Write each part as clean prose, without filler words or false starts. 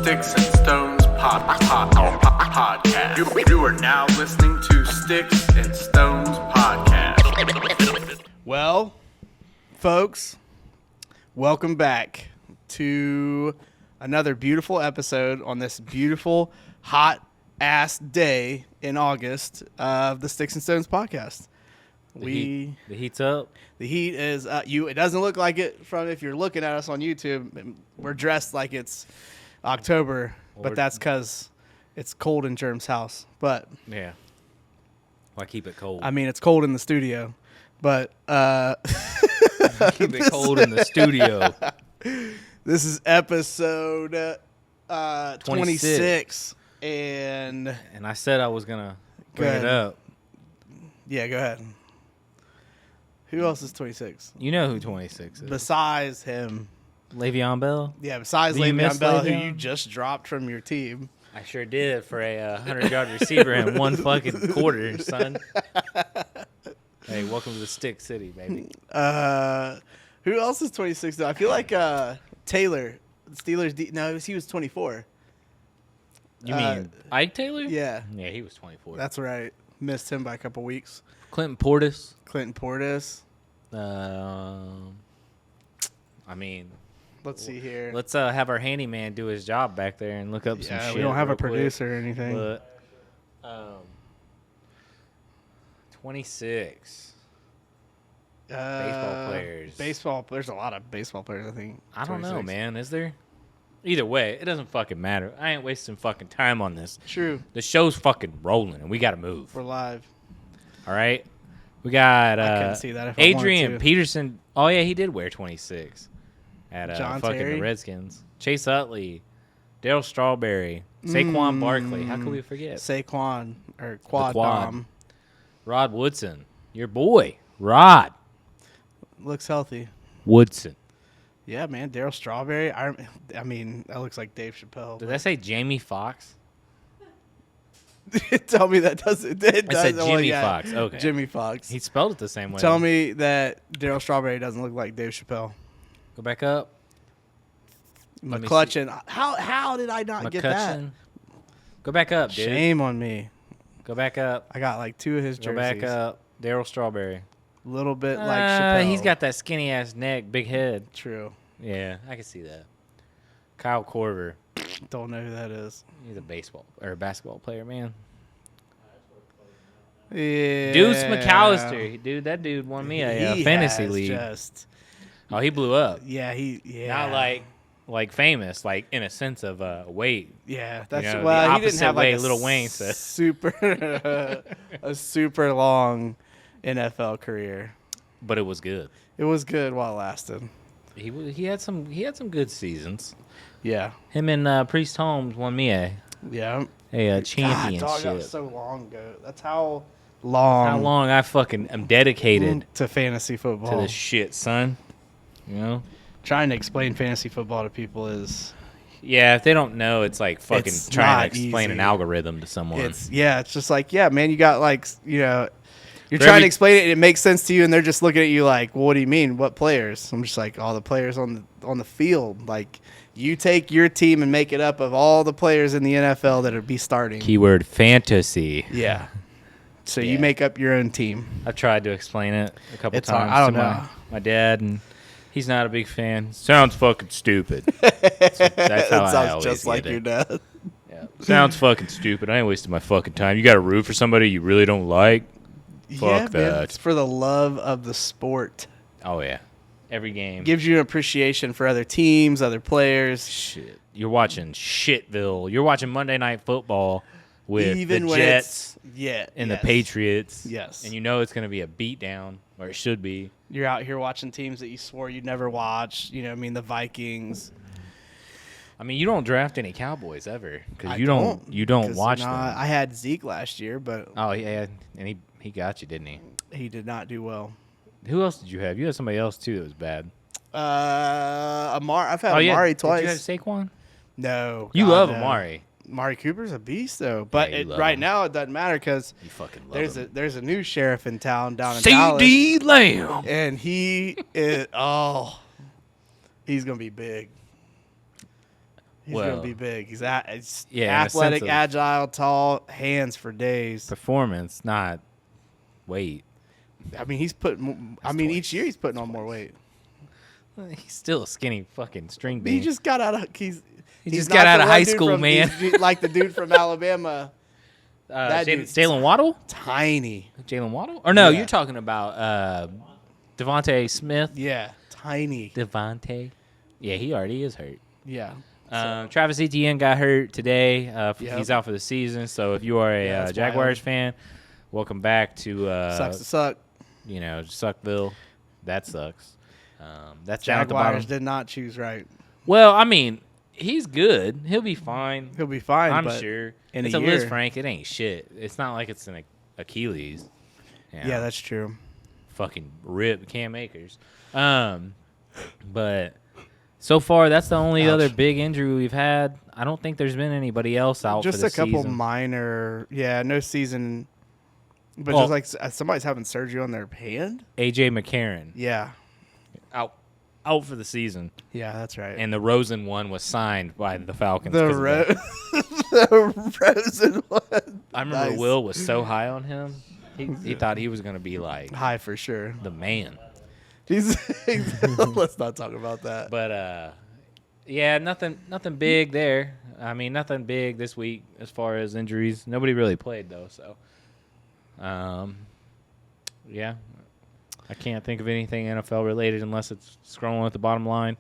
Sticks and Stones podcast. You are now listening to Sticks and Stones podcast. Well, folks, welcome back to another beautiful episode on this beautiful, hot-ass day in August of the Sticks and Stones podcast. The heat's up. The heat is it doesn't look like it from if you're looking at us on YouTube. We're dressed like it's October, but that's because it's cold in Germ's house. But yeah, why keep it cold? I mean, it's cold in the studio, but keep it cold in the studio. This is episode 26, and I said I was gonna bring it up. Yeah, go ahead. Who else is 26? You know who 26 is? Besides him. Le'Veon Bell? Yeah, besides Le'Veon Bell, who you just dropped from your team. I sure did for a 100-yard receiver in one fucking quarter, son. Hey, welcome to the Stick City, baby. Who else is 26, though? I feel like Taylor, Steelers. No, he was 24. You mean Ike Taylor? Yeah. Yeah, he was 24. That's right. Missed him by a couple weeks. Clinton Portis. I mean, let's see here. Let's have our handyman do his job back there and look up some shit. Yeah, we don't have a producer quick. or anything. But, 26 baseball players. There's a lot of baseball players, I think. I don't know, man. Is there? Either way, it doesn't fucking matter. I ain't wasting fucking time on this. True. The show's fucking rolling, and we got to move. We're live. All right? We got I couldn't see that if I Adrian wanted to. Peterson. Oh, yeah, he did wear 26 at John fucking Terry? the Redskins. Chase Utley, Darryl Strawberry, Saquon Barkley. How could we forget? Saquon, or Quad. Rod Woodson. Your boy, Rod. Looks healthy. Woodson. Yeah, man. Darryl Strawberry. I mean, that looks like Dave Chappelle. Did I say Jamie Foxx? Tell me that doesn't. I said Jimmy Fox. Okay. Jimmy Fox. He spelled it the same way. Tell me that Darryl Strawberry doesn't look like Dave Chappelle. Go back up. McCutcheon. How did I not get that? Go back up, dude. Shame on me. Go back up. I got like two of his jerseys. Go back up. Darryl Strawberry. A little bit like Chappelle. He's got that skinny ass neck, big head. True. Yeah, I can see that. Kyle Korver. Don't know who that is. He's a basketball player, man. Yeah. Deuce McAllister, dude, that dude won me a fantasy league. Oh, he blew up. Yeah, Not like famous, like in a sense of weight. Yeah, that's you know, well. the He didn't have like Lil Wayne said. a super long NFL career, but it was good. It was good while it lasted. He had some good seasons. Yeah, him and Priest Holmes won me a championship. God, that was so long ago. That's how long I fucking am dedicated to fantasy football. To this shit, son. You know, trying to explain fantasy football to people is if they don't know, it's like fucking trying to explain easy. An algorithm to someone. It's just like man, you got like You're trying to explain it, and it makes sense to you, and they're just looking at you like, well, what do you mean? What players? I'm just like, all the players on the field. Like, you take your team and make it up of all the players in the NFL that would be starting. Keyword fantasy. Yeah. So you make up your own team. I've tried to explain it a couple times. I don't know. My dad, and he's not a big fan. Sounds fucking stupid. That's how I sounds always just like get your dad. Yeah. Sounds fucking stupid. I ain't wasting my fucking time. You got to root for somebody you really don't like. Fuck that. Man, it's for the love of the sport. Oh, yeah. Every game. Gives you an appreciation for other teams, other players. Shit. You're watching Shitville. You're watching Monday Night Football with even the Jets and the Patriots. Yes. And you know it's going to be a beatdown, or it should be. You're out here watching teams that you swore you'd never watch. The Vikings. I mean, you don't draft any Cowboys ever because you don't watch them. I had Zeke last year, but and he got you, didn't he? He did not do well. Who else did you have? You had somebody else too that was bad. I've had Amari twice. Did you have Saquon? No. You love Amari. Amari Cooper's a beast, though. But right now it doesn't matter because there's a new sheriff in town down in Dallas. C.D. Lamb. And he is he's gonna be big. He's Well, gonna be big. He's yeah, in a athletic, sense of- agile, tall, hands for days. Performance, not weight. I mean, he's putting. I That's mean, twice. each year he's putting on more weight. He's still a skinny fucking string He bean. just got out of. He he's just not got out the of one high dude school, from- man. he's like the dude from Alabama, that dude's Jalen Waddle? tiny. Jalen Waddle? Or no, Yeah. you're talking about Devontae Smith. Yeah, tiny. Devontae. Yeah, he already is hurt. Yeah. Travis Etienne got hurt today. Yep. He's out for the season. So if you are a Yeah, that's Jaguars wild. fan, welcome back to Sucks to suck. Suckville. That sucks. That's down at the Jaguars bottom. did not choose right. Well, I mean, he's good. He'll be fine. He'll be fine. I'm but sure. in It's a a Liz year- Frank. It ain't shit. It's not like it's an Achilles. Yeah, that's true. fucking rip Cam Akers. But so far, that's the only Ouch. other big injury we've had. I don't think there's been anybody else out Just for the a couple season. minor. Yeah, no season. But Well- just like somebody's having surgery on their hand. AJ McCarron Yeah. out for the season, Yeah, that's right. and the Rosen one was signed by the Falcons. the 'cause of that. the Rosen one. I remember Nice. Will was so high on him. He thought he was gonna be like High for sure. the man. Let's not talk about that. But yeah, nothing big there. I mean, nothing big this week as far as injuries. Nobody really played though, so yeah, I can't think of anything NFL related unless it's scrolling at the bottom line.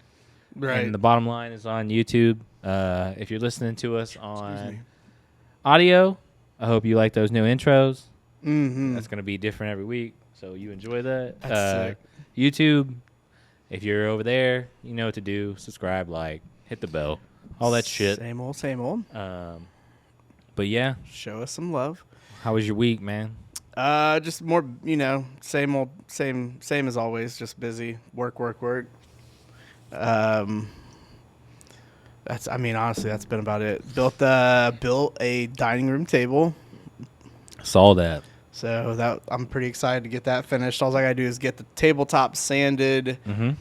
Right. And the bottom line is on YouTube. If you're listening to us me. on audio, I hope you like those new intros. Mm-hmm. That's going to be different every week, so you enjoy that. That's sick. YouTube, if you're over there, you know what to do. Subscribe, like, hit the bell, all that shit. Same old, same old. But yeah, Show us some love. how was your week, man? Just more, same old, same as always. Just busy, work. Honestly, that's been about it. Built a dining room table, Saw that. so that I'm pretty excited to get that finished. All I gotta do is get the tabletop sanded, Mm-hmm.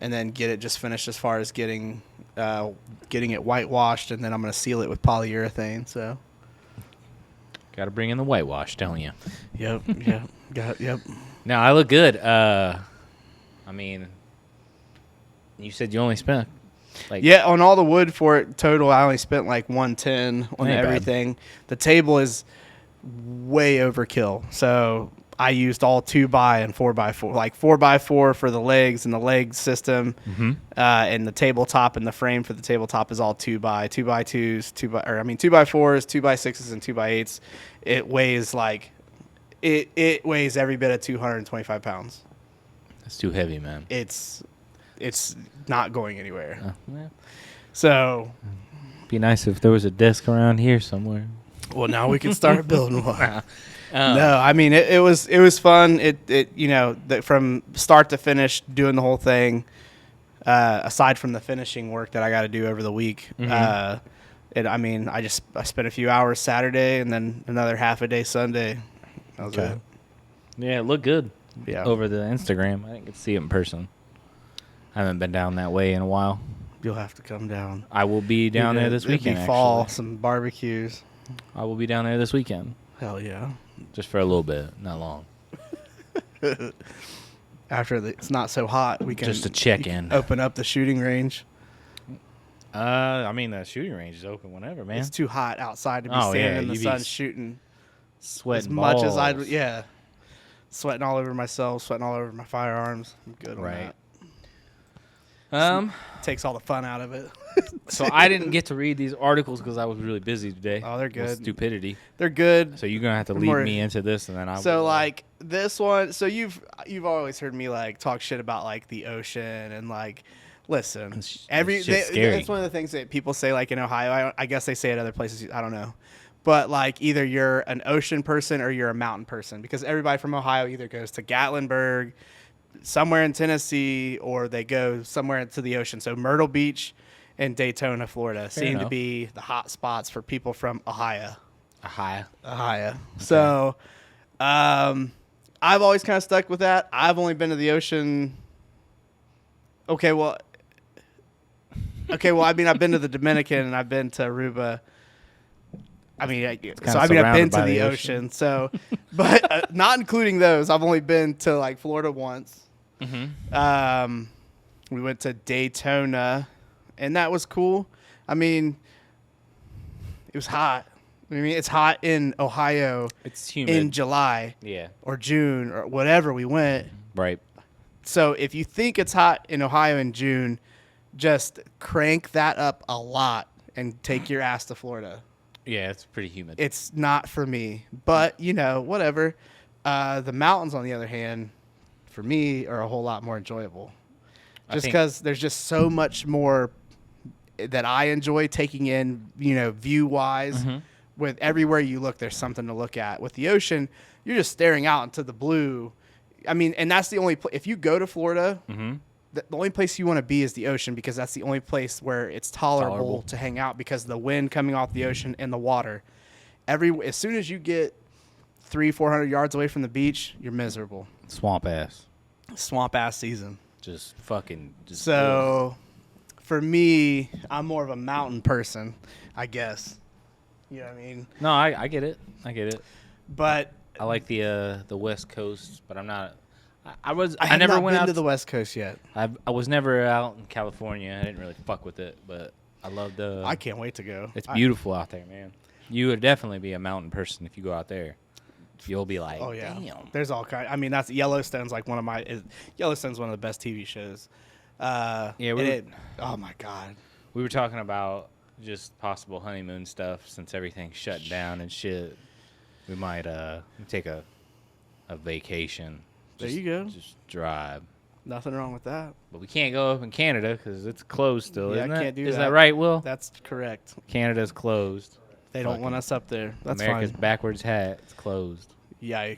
and then get it just finished as far as getting it whitewashed, and then I'm gonna seal it with polyurethane. So. Got to bring in the whitewash, don't you? Yep. Yep. No, I look good. I mean, you said you only spent like Yeah, on all the wood for it total, I only spent like 110 on Ain't bad. everything. The table is way overkill, so I used all 2x and 4x4, like 4x4 for the legs and the leg system, and the tabletop and the frame for the tabletop is all 2x2s, 2x4s, 2x6s, and 2x8s. It weighs like it weighs every bit of 225 pounds. That's too heavy, man. It's not going anywhere. Yeah. So. Be nice if there was a desk around here somewhere. Well, now we can start building one. No, I mean it was fun. That from start to finish, doing the whole thing. Aside from the finishing work that I got to do over the week, I spent a few hours Saturday and then another half a day Sunday. That was it. Yeah, it looked good Yeah, over the Instagram. I didn't get to see it in person. I haven't been down that way in a while. you'll have to come down. I will be down there this It'd be weekend. fall, Actually, some barbecues. I will be down there this weekend, Hell yeah! just for a little bit, not long. After it's not so hot, we can Just to check you can in. Open up the shooting range. I mean, the shooting range is open whenever, man. It's too hot outside to be Oh, standing yeah, in the you be sun shooting. Sweating As much as balls. sweating all over myself, sweating all over my firearms. I'm good on Right. that. Takes all the fun out of it. So I didn't get to read these articles because I was really busy today. Oh, they're with good. Stupidity. They're good. So you're gonna have to lead More- me into this, and then I. So will, like this one, so you've always heard me like talk shit about like the ocean and like listen, It's shit's scary. that's one of the things that people say like in Ohio. I guess they say it other places. I don't know. But like either you're an ocean person or you're a mountain person because everybody from Ohio either goes to Gatlinburg, somewhere in Tennessee, or they go somewhere to the ocean. So Myrtle Beach and Daytona, Florida seem to enough. be the hot spots for people from Ohio. Ohio. So I've always kind of stuck with that. I've only been to the ocean. Okay, well, Okay, well, I mean, I've been to the Dominican and I've been to Aruba. I mean, I've been surrounded to by the the ocean. So, but not including those, I've only been to like Florida once. Mm-hmm. We went to Daytona, and that was cool. I mean, it was hot. I mean, it's hot in Ohio It's humid. in July Yeah. or June or whatever we went. Right. So if you think it's hot in Ohio in June, just crank that up a lot and take your ass to Florida. Yeah, it's pretty humid. It's not for me, but whatever. The mountains, on the other hand, for me, are a whole lot more enjoyable. Just because there's just so much more that I enjoy taking in, view wise. Mm-hmm. With everywhere you look, there's something to look at. With the ocean, you're just staring out into the blue. I mean, and that's the only place. If you go to Florida, Mm-hmm. the only place you want to be is the ocean, because that's the only place where it's tolerable to hang out, because the wind coming off the ocean and the water. As soon as you get 300-400 yards away from the beach, you're miserable. Swamp ass. Swamp ass season. Just fucking. So, for me, I'm more of a mountain person, I guess. You know what I mean? No, I get it. I get it. But I like the West Coast, but I'm not. I have never not went been out to the West Coast yet. I was never out in California. I didn't really fuck with it, but I love the. I can't wait to go. It's beautiful out there, man. You would definitely be a mountain person if you go out there. You'll be like, Oh yeah, damn. there's all kind. I mean, that's Yellowstone's like Yellowstone's one of the best TV shows. Oh my god. We were talking about just possible honeymoon stuff since everything's shut down and shit. We might take a vacation. There you go. Just drive. Nothing wrong with that. But we can't go up in Canada because it's closed still, Yeah, isn't I it? can't do Is that. that right, Will? That's correct. Canada's closed. They don't want us up there. That's America's fine. backwards hat. It's closed. Yeah.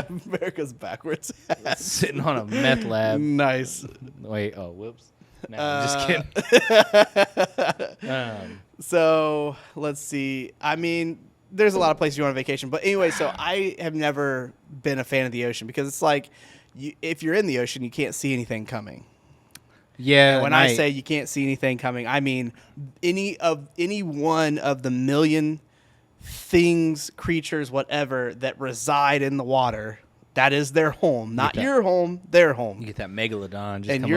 America's backwards. Sitting on a meth lab. Nice. Wait, oh, whoops. No, I'm just kidding. So let's see. I mean, there's a lot of places you want on vacation, but anyway, so I have never been a fan of the ocean, because it's like, if you're in the ocean, you can't see anything coming. Yeah. And when I say you can't see anything coming, I mean any one of the million things, creatures, whatever, that reside in the water. That is their home, not your home, their home. You get that megalodon, just And come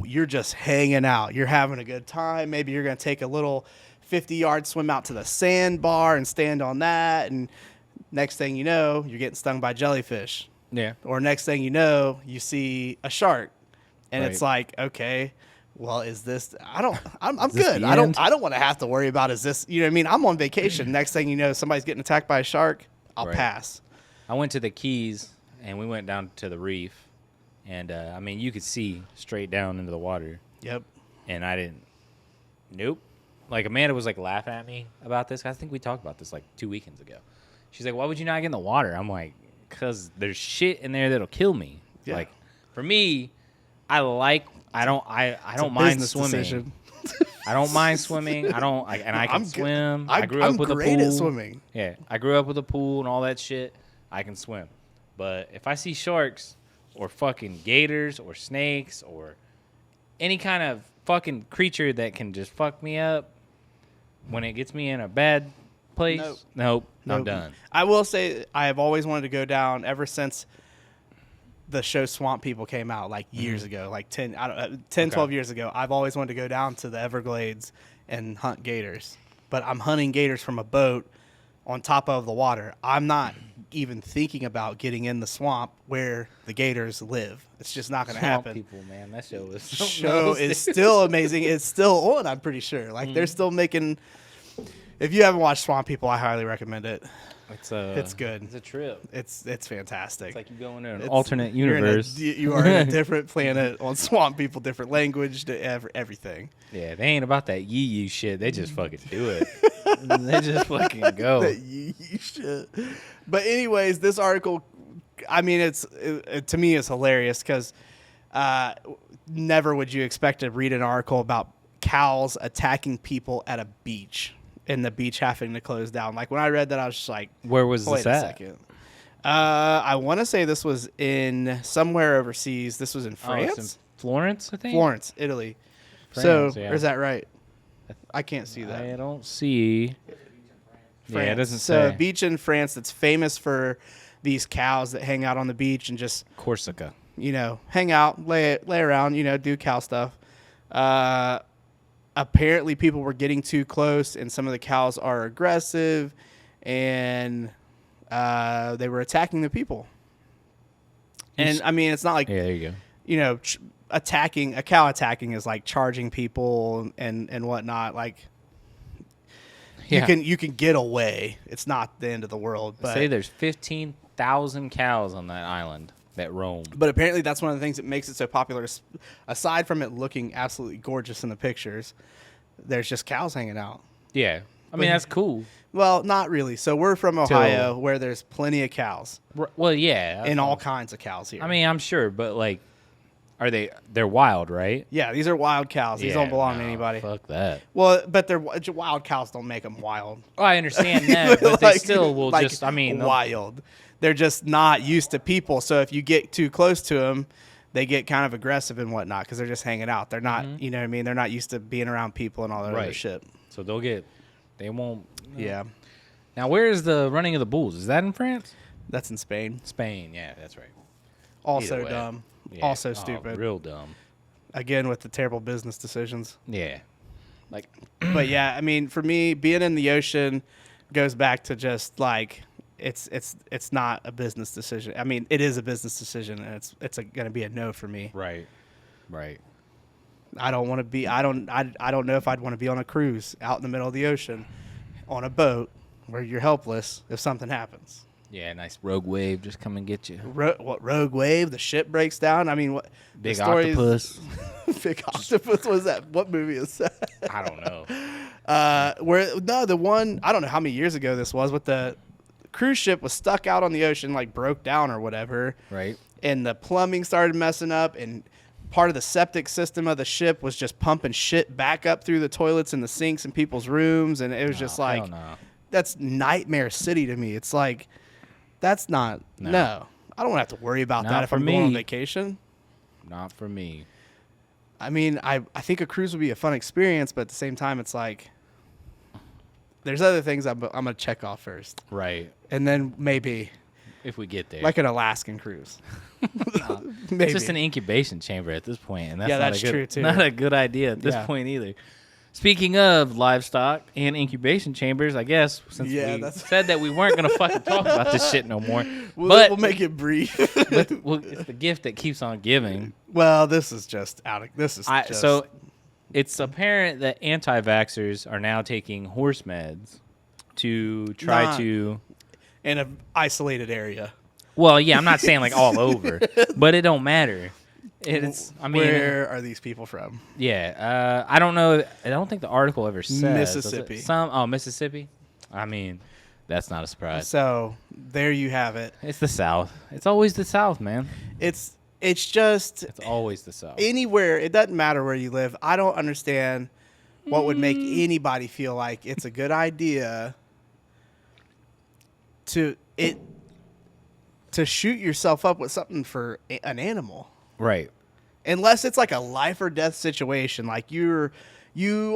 you're just hanging out. You're having a good time. Maybe you're going to take a little 50-yard swim out to the sandbar and stand on that. And next thing you know, you're getting stung by jellyfish. Yeah. Or next thing you know, you see a shark. And it's Right. like, okay, well, is this? I'm this good. the I end? don't want to have to worry about, is this? You know what I mean? I'm on vacation. Next thing you know, somebody's getting attacked by a shark. I'll Right. pass. I went to the Keys, and we went down to the reef. And, I mean, you could see straight down into the water. Yep. And I didn't. Nope. Like, Amanda was, like, laughing at me about this. I think we talked about this, like, 2 weekends ago. She's like, why would you not get in the water? I'm like, because there's shit in there that'll kill me. Yeah. Like, for me, I don't mind swimming. Decision. I don't mind swimming. I can swim. I grew I'm up with a great pool. at swimming. Yeah, I grew up with a pool and all that shit. I can swim. But if I see sharks or fucking gators or snakes or any kind of fucking creature that can just fuck me up when it gets me in a bad place, nope. I'm done. I will say I have always wanted to go down ever since the show Swamp People came out, like years ago, like 10, 12 years ago. I've always wanted to go down to the Everglades and hunt gators. But I'm hunting gators from a boat on top of the water. I'm not even thinking about getting in the swamp where the gators live. It's just not going to Swamp happen. People, man, that show is The show is still amazing. It's still on, I'm pretty sure. Like, they're still making... If you haven't watched Swamp People, I highly recommend it. It's good. It's a trip. It's fantastic. It's like you go into an alternate you're universe. You are in a different planet on Swamp People, different language, everything. Yeah, they ain't about that yee shit. They just fucking do it. They just fucking go. That yee shit. But anyways, this article, I mean, to me, it's hilarious because never would you expect to read an article about cows attacking people at a beach and the beach having to close down. Like, when I read that, I was just like, where was wait this a at? second. I want to say this was in somewhere overseas. This was in France. It's in Florence, I think. Florence, Italy. France, so, yeah. or is that right? I can't see that. I don't see. Yeah, it doesn't So, say. a beach in France that's famous for these cows that hang out on the beach and just, Corsica. hang out, lay around, do cow stuff. Apparently, people were getting too close, and some of the cows are aggressive, and they were attacking the people. And I mean, it's not like Yeah, there you go. attacking a cow is like charging people and whatnot. Like Yeah. you can get away. It's not the end of the world. But Say there's 15,000 cows on that island that roam. But apparently that's one of the things that makes it so popular. Aside from it looking absolutely gorgeous in the pictures, there's just cows hanging out. Yeah. I mean, that's cool. Well, not really. So we're from Ohio, where there's plenty of cows Well, yeah. and all kinds of cows here. I mean, I'm sure, but like, they're wild, right? yeah, these are wild cows. These don't belong to anybody. Fuck that. Well, but they're wild cows don't make them wild. Oh, I understand that, but they Like- still will like just, I mean, they'll- wild. They're just not used to people. So if you get too close to them, they get kind of aggressive and whatnot because they're just hanging out. They're not, you know what I mean? They're not used to being around people and all that other Right. shit. so they won't. Yeah, Now, where is the running of the bulls? Is that in France? that's in Spain. Spain, yeah, that's right. Also Either way. dumb. Yeah. Also Oh, stupid. real dumb. Again, with the terrible business decisions. Yeah. Like, But yeah, I mean, for me, being in the ocean goes back to just like it's not a business decision. I mean, it is a business decision, and it's going to be a no for me. right. I don't want to be. I don't know if I'd want to be on a cruise out in the middle of the ocean, on a boat where you're helpless if something happens. Yeah, nice rogue wave just come and get you. What rogue wave? The ship breaks down. I mean, what Big the story is- octopus. Big octopus was that? What movie is that? I don't know. The one I don't know how many years ago this was, but the cruise ship was stuck out on the ocean, like broke down or whatever, Right. and the plumbing started messing up, and part of the septic system of the ship was just pumping shit back up through the toilets and the sinks in people's rooms, and it was just Oh, like hell no. that's nightmare city to me. It's like that's not no. I don't want to have to worry about Not that if for I'm going on me. vacation. Not for me. I mean, I think a cruise would be a fun experience, but at the same time, it's like there's other things I'm gonna check off first, Right. and then maybe If we get there. like an Alaskan cruise. Maybe. It's just an incubation chamber at this point, and that's Yeah, not that's a good, true, too. Not a good idea at this Yeah. point either. Speaking of livestock and incubation chambers, I guess since Yeah, we that's- said that we weren't gonna fucking talk about this shit no more, we'll make it brief. it's the gift that keeps on giving. Well, this is just just So it's apparent that anti-vaxxers are now taking horse meds to try Not- to. in an isolated area. Well, yeah, I'm not saying like all over, but it don't matter. It's. I mean, Where are these people from? yeah. I don't know. I don't think the article ever says. does it? Mississippi. Mississippi. I mean, that's not a surprise. So there you have it. It's the South. It's always the South, man. It's just It's always the South. anywhere. It doesn't matter where you live. I don't understand what would make anybody feel like it's a good idea to shoot yourself up with something for an animal. Right. Unless it's like a life or death situation, like you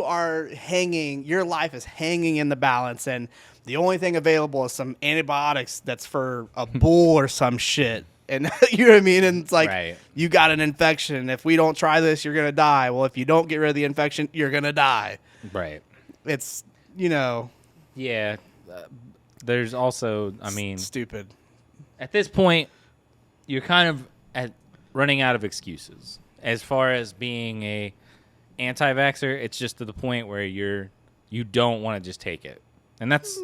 are hanging, your life is hanging in the balance, and the only thing available is some antibiotics that's for a bull or some shit. And you know what I mean? And it's like, Right. you got an infection. If we don't try this, you're going to die. Well, if you don't get rid of the infection, you're going to die. Right. It's, Yeah. There's also, I mean, stupid. at this point, you're kind of running out of excuses. As far as being a anti-vaxxer, it's just to the point where you don't want to just take it. And that's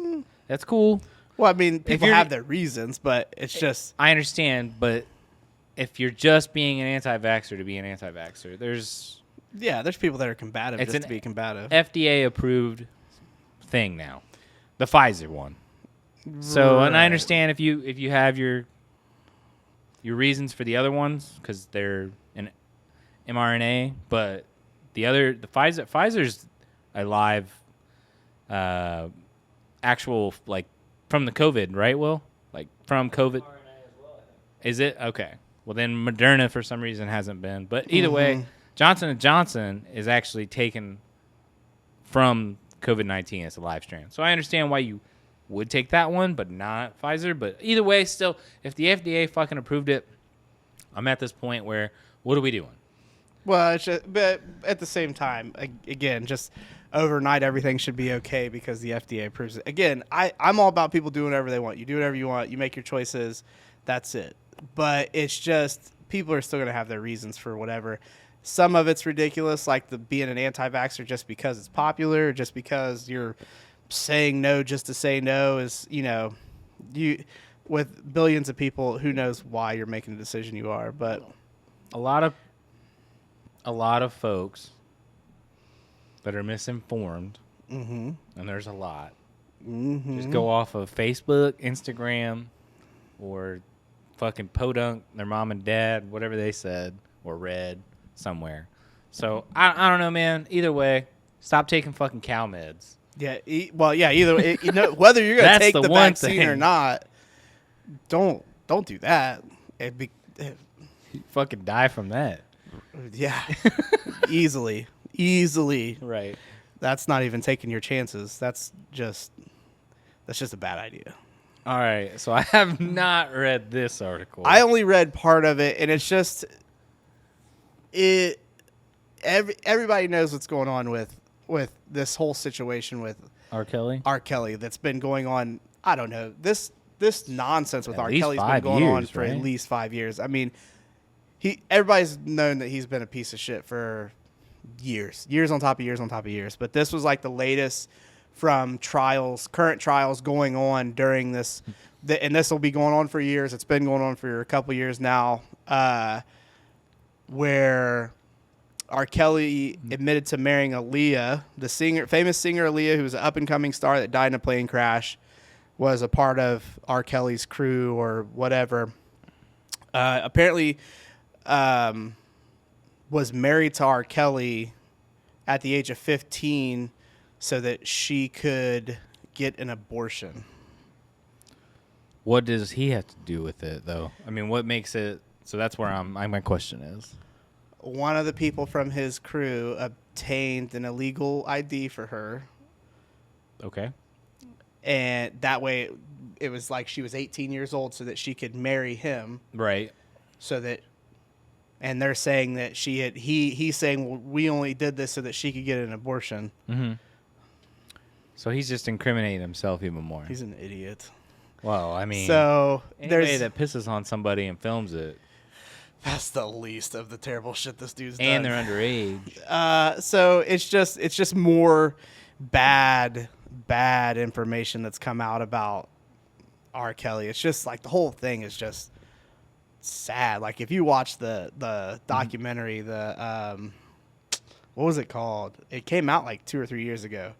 cool. Well, I mean, people you're- have their reasons, but it's just, I understand, but if you're just being an anti-vaxxer to be an anti-vaxxer, there's there's people that are combative It's just an to be combative. FDA approved thing now, the Pfizer one. So, and I Right. understand if you have your reasons for the other ones because they're an mRNA, but the Pfizer's a live, actual like from the COVID, right? Will like from COVID. Is it okay? Well, then Moderna for some reason hasn't been, but either way, Johnson & Johnson is actually taken from COVID-19 as a live strand. So I understand why you would take that one, but not Pfizer. But either way, still, if the FDA fucking approved it, I'm at this point where, what are we doing? Well, it's just, but at the same time, again, just overnight everything should be okay because the FDA approves it. Again, I'm all about people doing whatever they want. You do whatever you want. You make your choices. That's it. But it's just people are still going to have their reasons for whatever. Some of it's ridiculous, like being an anti-vaxxer just because it's popular, just because you're saying no just to say no is, you with billions of people, who knows why you're making the decision you are. But a lot of folks that are misinformed, and there's a lot, just go off of Facebook, Instagram, or fucking podunk their mom and dad, whatever they said or read somewhere. So I don't know, man. Either way, stop taking fucking cow meds. Yeah, either whether you're gonna take the vaccine or not, don't do that. You fucking die from that. Yeah, easily. Right. That's not even taking your chances. That's just a bad idea. All right, so I have not read this article. I only read part of it, and it's just everybody knows what's going on with this whole situation with R. Kelly. R. Kelly that's been going on. I don't know, this nonsense with At R. least Kelly's been 5 going on years, for right? at least 5 years. I mean, everybody's known that he's been a piece of shit for years on top of years on top of years. But this was like the latest from current trials going on during this, and this will be going on for years. It's been going on for a couple years now, where R. Kelly admitted to marrying Aaliyah, the famous singer Aaliyah, who was an up-and-coming star that died in a plane crash, was a part of R. Kelly's crew or whatever. Apparently, was married to R. Kelly at the age of 15 so that she could get an abortion. What does he have to do with it, though? I mean, what makes it... So that's where my question is. One of the people from his crew obtained an illegal ID for her. Okay. And that way, it was like she was 18 years old so that she could marry him. Right. So that... And they're saying that he's saying, well, we only did this so that she could get an abortion. Mm-hmm. So he's just incriminating himself even more. He's an idiot. Well, I mean, so anybody that pisses on somebody and films it. That's the least of the terrible shit this dude's done. And they're underage. So it's just more bad information that's come out about R. Kelly. It's just like the whole thing is just sad. Like if you watch the documentary, what was it called? It came out like 2 or 3 years ago,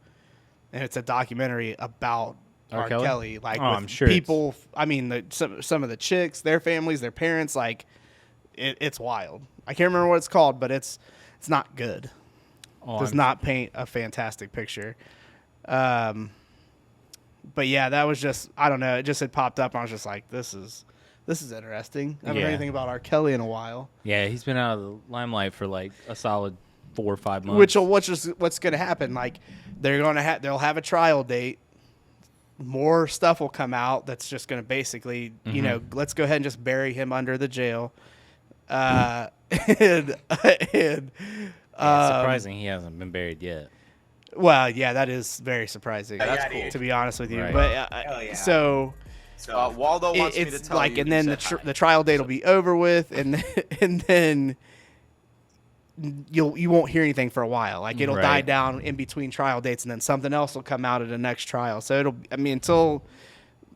and it's a documentary about R. Kelly. Like with I'm sure people. I mean, some of the chicks, their families, their parents. Like it's wild. I can't remember what it's called, but it's not good. Does not paint a fantastic picture. But yeah, that was just, I don't know. It just had popped up, and I was just like, this is interesting. I haven't heard anything about R. Kelly in a while. Yeah, he's been out of the limelight for like a solid 4 or 5 months. What's going to happen? Like they'll have a trial date. More stuff will come out that's just going to basically, let's go ahead and just bury him under the jail. It's surprising he hasn't been buried yet. Well, yeah, that is very surprising. That's cool. To be honest with you. Right. But so Waldo wants me to it's tell like, you. and then the trial date will be over with, and then you won't hear anything for a while. Like it'll die down in between trial dates, and then something else will come out at the next trial. So until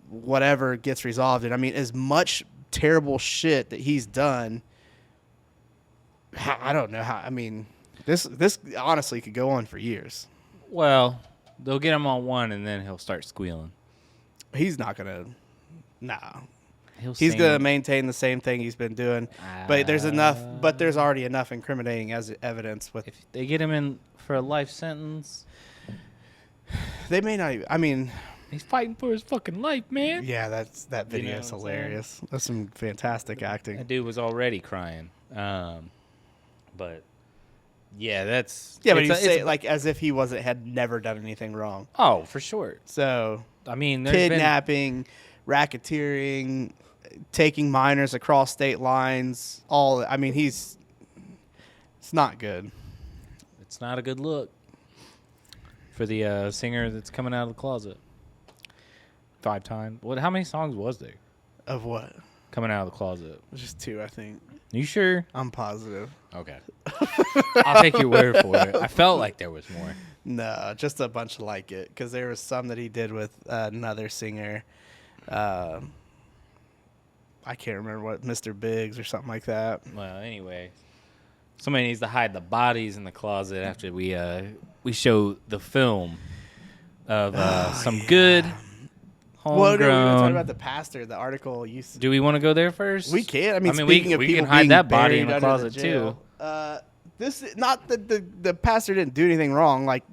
whatever gets resolved. And I mean, as much terrible shit that he's done, I don't know how. I mean, this honestly could go on for years. Well, they'll get him on one, and then he'll start squealing. He's not gonna. Nah. He's going to maintain the same thing he's been doing. But there's already enough incriminating as evidence with. If they get him in for a life sentence, they may not even, I mean, he's fighting for his fucking life, man. Yeah, that video is hilarious. That's some fantastic acting. That dude was already crying. But Yeah, that's Yeah, but it's you say it's- it like as if he had never done anything wrong. oh, for sure. So I mean, there's been kidnapping, racketeering, taking minors across state lines. All I mean, it's not good. it's not a good look for the singer that's coming out of the closet 5 times. What? How many songs was there Of what? coming out of the closet? Just 2, I think. You sure? I'm positive. Okay. I'll take your word for it. I felt like there was more. No, just a bunch like it, because there was some that he did with another singer. I can't remember what, Mr. Biggs or something like that. Well, anyway, somebody needs to hide the bodies in the closet after we show the film of some good Well, no, we were homegrown. talking about the pastor. The article you. Do we want to go there first? We can. I mean, we speaking of we people can hide being that body in buried the under closet jail, too. This is not that the pastor didn't do anything wrong, like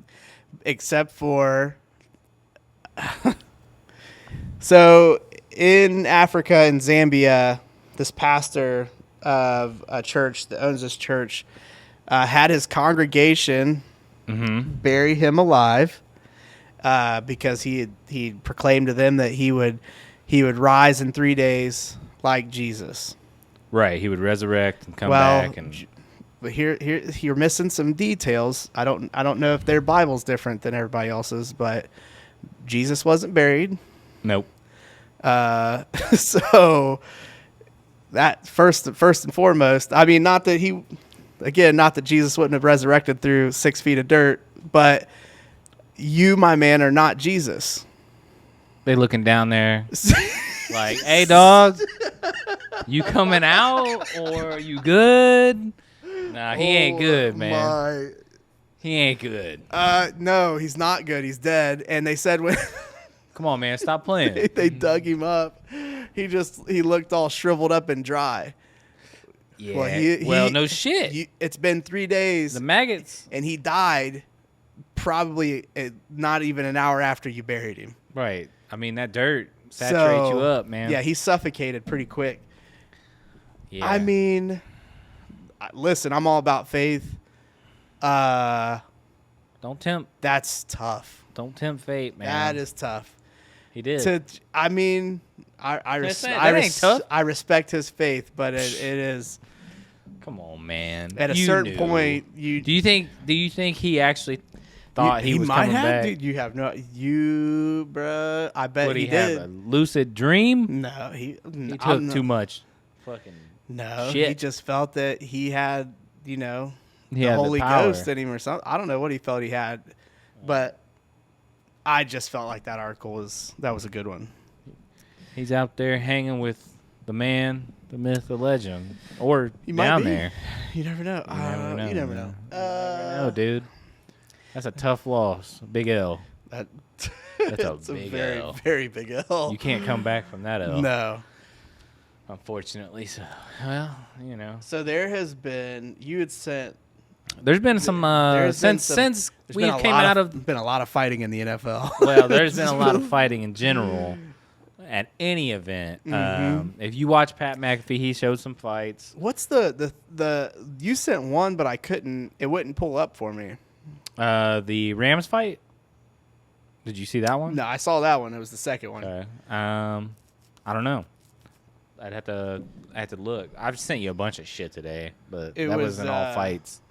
except for. So in Africa, in Zambia, this pastor of a church that owns this church had his congregation bury him alive because he proclaimed to them that he would rise in 3 days like Jesus. Right, he would resurrect and come back and. But here you're missing some details. I don't know if their Bible's different than everybody else's, but Jesus wasn't buried. Nope. So that first and foremost, I mean, not that Jesus wouldn't have resurrected through 6 feet of dirt, but you, my man, are not Jesus. They looking down there like, hey, dog, you coming out or you good? Nah, he ain't good, man. He ain't good. No, he's not good. He's dead. And they said when Come on, man, stop playing. they dug him up, he looked all shriveled up and dry. Yeah. Well, no shit. It's been 3 days. The maggots. And he died probably not even an hour after you buried him. Right. I mean, that dirt saturates you up, man. Yeah, he suffocated pretty quick. Yeah. I mean, listen, I'm all about faith. Don't tempt. That's tough. Don't tempt fate, man. That is tough. He did. I mean, I respect his faith, but it is Come on, man. at a You certain knew. point. Do you think he actually thought he was might coming have, back? dude. You have no, bruh. I bet Would he he have did. a lucid dream? No, he Took too much. Fucking. No, shit. he just felt that he had, He the had the Holy power. Ghost in him or something. I don't know what he felt he had, but I just felt like that article was a good one. He's out there hanging with the man, the myth, the legend, or He might down be. there. You never know. You never know. No, dude. That's a tough loss. A big L. That, That's a it's big very, L. very big L. You can't come back from that L. No. Unfortunately. So, well, So there has been. You had sent. There's been some There's been since there's we been a came lot out of been a lot of fighting in the NFL. well, there's been a lot of fighting in general at any event. If you watch Pat McAfee, he showed some fights. What's the you sent one, but I couldn't. It wouldn't pull up for me. The Rams fight. Did you see that one? No, I saw that one. It was the second one. Okay. I don't know. I'd have to look. I've sent you a bunch of shit today, but that wasn't all fights.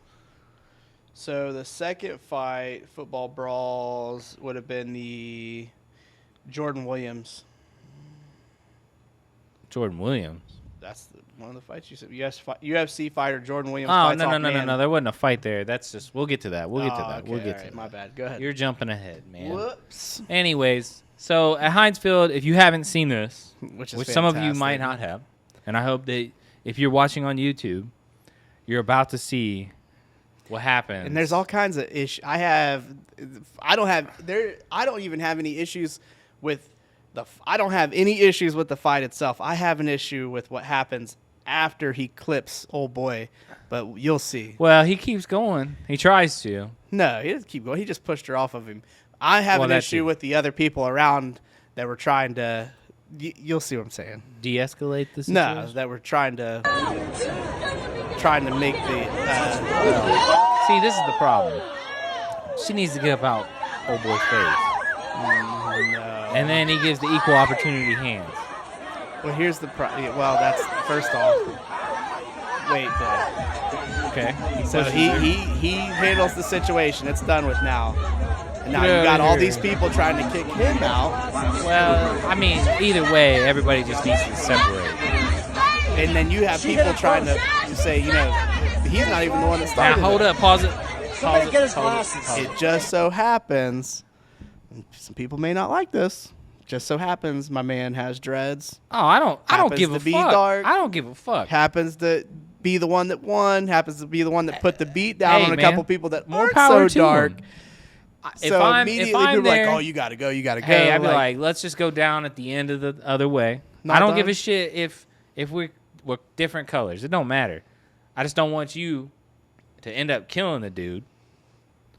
So the second fight, football brawls, would have been the Jordan Williams. Jordan Williams. That's one of the fights you said. UFC fighter Jordan Williams. Oh, fights off man. no. There wasn't a fight there. That's just. We'll get to that. We'll get to that. Okay, We'll get all to right, that. my bad. Go ahead. You're jumping ahead, man. Whoops. Anyways, so at Heinz Field, if you haven't seen this, Which is some of you fantastic. might not have, and I hope that if you're watching on YouTube, you're about to see what happens. And there's all kinds of issues. I don't even have any issues with I don't have any issues with the fight itself. I have an issue with what happens after he clips old boy, but you'll see. Well, he keeps going. He tries to. No, he doesn't keep going. He just pushed her off of him. I have an that's issue it. with the other people around that were trying to. You'll see what I'm saying. De-escalate the situation? No, that were trying to make the See, this is the problem. She needs to get up out old boy's face. No. And then he gives the equal opportunity hands. Well, here's the problem. Well, that's first off. Wait, Okay. so he handles the situation. It's done with now. And now you got all these people trying to kick him out. Well, I mean, either way, everybody just needs to separate. And then you have people trying to say, you know, he's not even the one that started. Now, hold up. Pause it. Somebody get his glasses. It just so happens, some people may not like this. Just so happens, my man has dreads. Oh, I don't Happens give to a be fuck. dark. I don't give a fuck. Happens to be the one that won. Happens to be the one that put the beat down Hey, on a man, couple people that more aren't power so to dark. him. So immediately people are there, like, "Oh, you gotta go, you gotta go." Hey, I'd be like, let's just go down at the end of the other way. Not I don't done. give a shit if we're different colors. It don't matter. I just don't want you to end up killing the dude.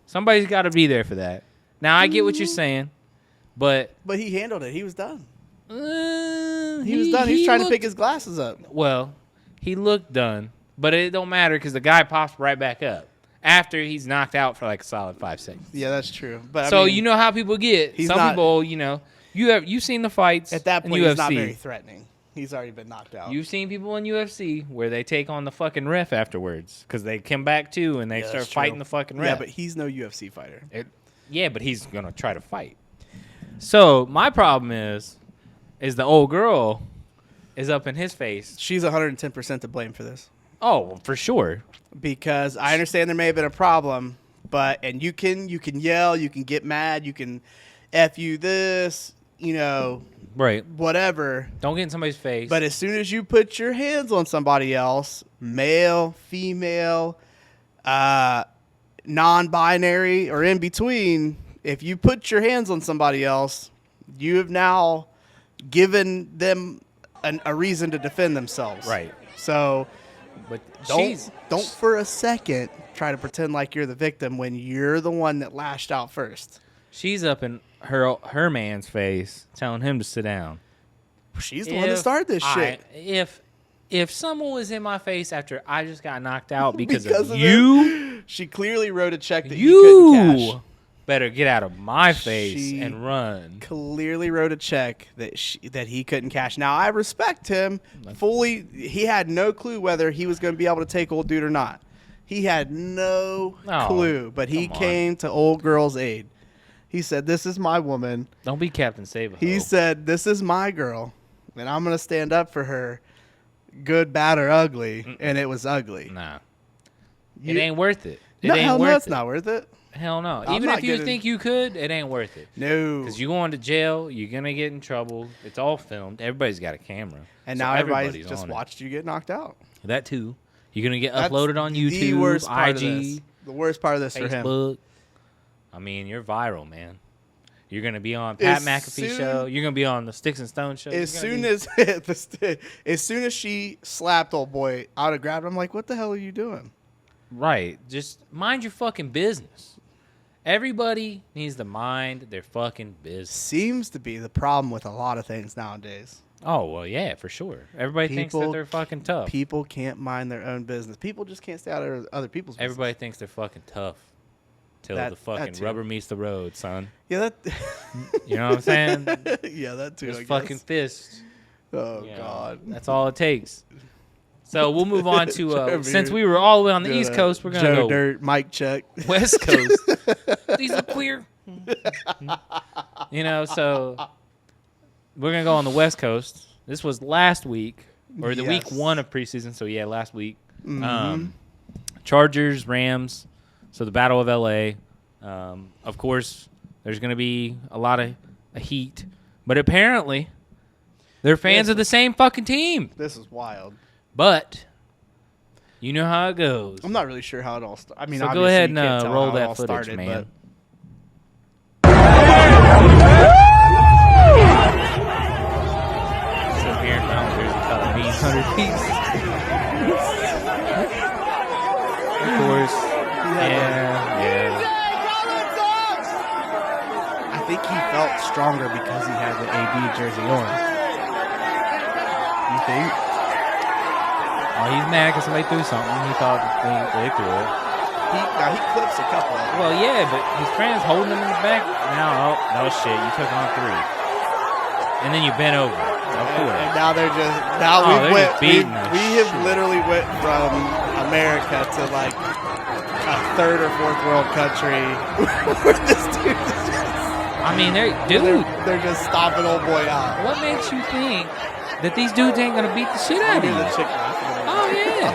Somebody's got to be there for that. Now I get what you're saying, but he handled it. He was done. he He was done. He was trying to looked- pick his glasses up. Well, he looked done, but it don't matter because the guy pops right back up after he's knocked out for like a solid 5 seconds. Yeah, that's true. But So I mean, you know how people get. he's Some not- people, you know, you've seen the fights at that in point, UFC. he's not very threatening. He's already been knocked out. You've seen people in UFC where they take on the fucking ref afterwards because they come back too and they Yeah, start that's true. fighting the fucking ref. Yeah, but he's no UFC fighter. Yeah, but he's gonna try to fight. So my problem is the old girl is up in his face. She's 110% to blame for this. Oh, for sure. Because I understand there may have been a problem, but you can yell, you can get mad, you can F you this, you know, Right. whatever. Don't get in somebody's face. But as soon as you put your hands on somebody else, male, female, non-binary, or in between, if you put your hands on somebody else, you have now given them a reason to defend themselves. Right. So But don't for a second try to pretend like you're the victim when you're the one that lashed out first. she's up in her man's face telling him to sit down. She's the one that started this shit. If someone was in my face after I just got knocked out because of it. you, She clearly wrote a check that he couldn't cash. better get out of my face She- and run. Clearly wrote a check that he couldn't cash. Now I respect him fully. He had no clue whether he was going to be able to take old dude or not. He had no Oh, clue, but he come on. came to old girl's aid. He said, "This is my woman." Don't be Captain Save-A-Ho. He said, "This is my girl, and I'm going to stand up for her, good, bad, or ugly." And it was ugly. Nah. You- It ain't worth it. It No, ain't hell worth no, it's it. not worth it. Hell no. I'm Even not if you getting- think you could, it ain't worth it. No. Because you going to jail, you're going to get in trouble. It's all filmed. Everybody's got a camera. And So now everybody's on just it. watched you get knocked out. That too. You're going to get That's uploaded on YouTube, the worst part of IG, this. The worst part of this for him. Facebook. I mean, you're viral, man. You're going to be on Pat As McAfee soon- show. You're going to be on the Sticks and Stones show. As You're gonna soon be- as soon as she slapped old boy, I would have grabbed him. I'm like, "What the hell are you doing?" Right. Just mind your fucking business. Everybody needs to mind their fucking business. Seems to be the problem with a lot of things nowadays. Oh, well, yeah, for sure. Everybody thinks that People- they're fucking tough. People can't mind their own business. People just can't stay out of other people's business. Everybody thinks they're fucking tough. Till That- the fucking that too. rubber meets the road, son. Yeah, You know what I'm saying? yeah, that too. Just I guess. fucking fists. Oh You know, God. That's all it takes. So we'll move on to Over since here we were all the way on the Doing East a Coast, we're gonna Joe go Dirt mic check. West Coast. These look queer. You know, so we're gonna go on the West Coast. This was last week or the week Yes. 1 of preseason. So yeah, last week. Mhm. Chargers, Rams. So the Battle of LA. Of course, there's gonna be a lot of heat, but apparently they're fans of the same fucking team. This is wild. But you know how it goes. I'm not really sure how it all started. I mean, So go obviously ahead you and can't tell roll how it that all footage, started, man. So here in Mount Jersey, call it mean 100 piece. Of course. Yeah. I think he felt stronger because he had the AD jersey on. You think? Oh, he's mad because somebody threw something. He thought they threw it. He clips a couple of them. Well, yeah, but his friend's holding him in the back. Now, no shit, you took on 3. And then you bent over. Of course. And now they're just we have literally went from America to like a third or fourth world country where this dude is just, I mean, they're just stomping old boy out. What makes you think that these dudes ain't gonna beat the shit out of you? The chick laughing at him. Oh yeah,